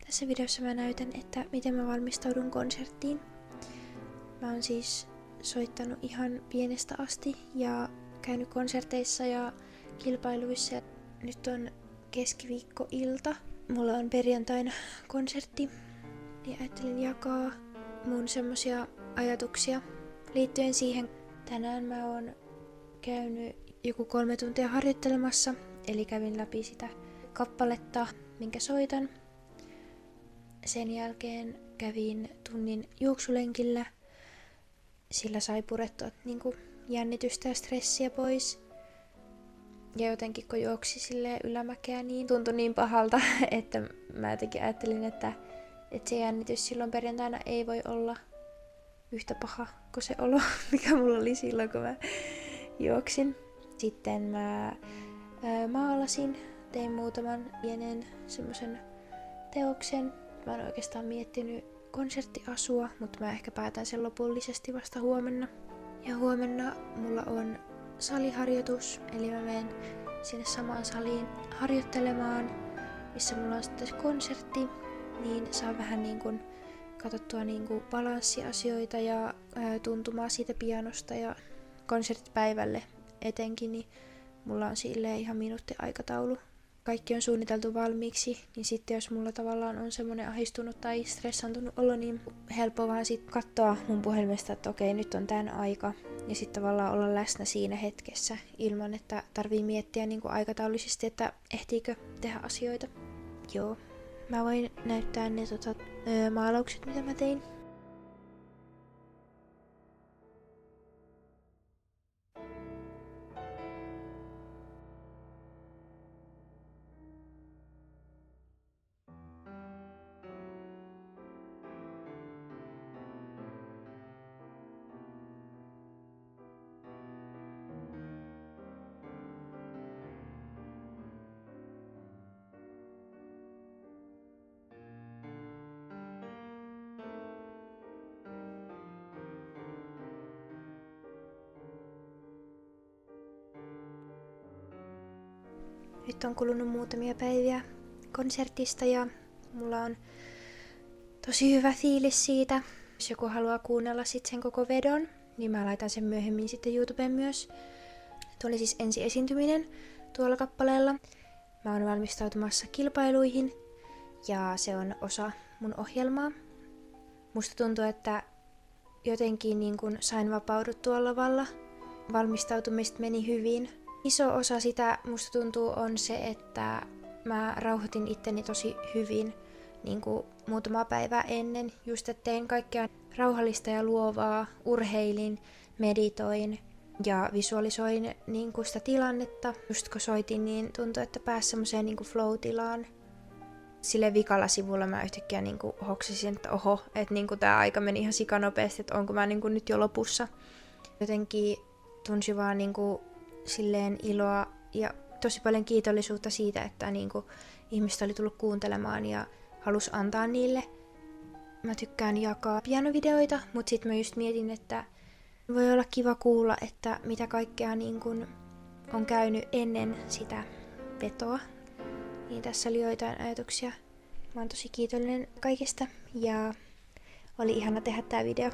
Tässä videossa mä näytän, että miten mä valmistaudun konserttiin. Mä oon siis soittanut ihan pienestä asti ja käynyt konserteissa ja kilpailuissa. Nyt on keskiviikkoilta. Mulla on perjantaina konsertti ja ajattelin jakaa mun semmosia ajatuksia liittyen siihen. Tänään mä oon käynyt joku 3 tuntia harjoittelemassa, eli kävin läpi sitä kappaletta, minkä soitan. Sen jälkeen kävin tunnin juoksulenkillä, sillä sai purettua jännitystä ja stressiä pois. Ja jotenkin kun juoksi ylämäkeä, niin tuntui niin pahalta, että mä jotenkin ajattelin, että se jännitys silloin perjantaina ei voi olla yhtä paha kuin se olo, mikä mulla oli silloin, kun mä juoksin. Sitten mä maalasin, tein muutaman pienen semmosen teoksen. Mä oon oikeastaan miettinyt konserttiasua, mutta mä ehkä päätän sen lopullisesti vasta huomenna. Ja huomenna mulla on saliharjoitus, eli mä menen sinne samaan saliin harjoittelemaan, missä mulla on sitten konsertti, niin saa vähän katsottua balanssiasioita ja tuntumaa siitä pianosta ja konserttipäivälle etenkin, niin mulla on silleen ihan minuuttiaikataulu. Kaikki on suunniteltu valmiiksi, niin sitten jos mulla tavallaan on semmoinen ahdistunut tai stressantunut olo, niin helppo vaan sit katsoa mun puhelimesta, että okei, nyt on tän aika. Ja sitten tavallaan olla läsnä siinä hetkessä ilman, että tarvii miettiä aikataulullisesti, että ehtiikö tehdä asioita. Joo, mä voin näyttää ne maalaukset, mitä mä tein. Nyt on kulunut muutamia päiviä konsertista ja mulla on tosi hyvä fiilis siitä. Jos joku haluaa kuunnella sen koko vedon, niin mä laitan sen myöhemmin sitten YouTubeen myös. Tuo oli siis ensi esiintyminen tuolla kappaleella. Mä oon valmistautumassa kilpailuihin ja se on osa mun ohjelmaa. Musta tuntuu, että jotenkin sain vapauduttua lavalla. Valmistautumista meni hyvin. Iso osa sitä musta tuntuu on se, että mä rauhoitin itteni tosi hyvin muutama päivä ennen. Just että tein kaikkea rauhallista ja luovaa, urheilin, meditoin ja visualisoin sitä tilannetta. Just kun soitin, niin tuntui, että pääsi semmoiseen flow-tilaan. Sille vikalla sivulla mä yhtäkkiä hoksasin, että oho, että tää aika meni ihan sikanopeasti, että onko mä nyt jo lopussa. Jotenkin tunsi vaan silleen iloa ja tosi paljon kiitollisuutta siitä, että ihmiset oli tullut kuuntelemaan ja halus antaa niille. Mä tykkään jakaa pianovideoita, mutta sitten mä just mietin, että voi olla kiva kuulla, että mitä kaikkea on käynyt ennen sitä vetoa. Niin tässä oli joitain ajatuksia. Mä oon tosi kiitollinen kaikesta ja oli ihana tehdä tää video.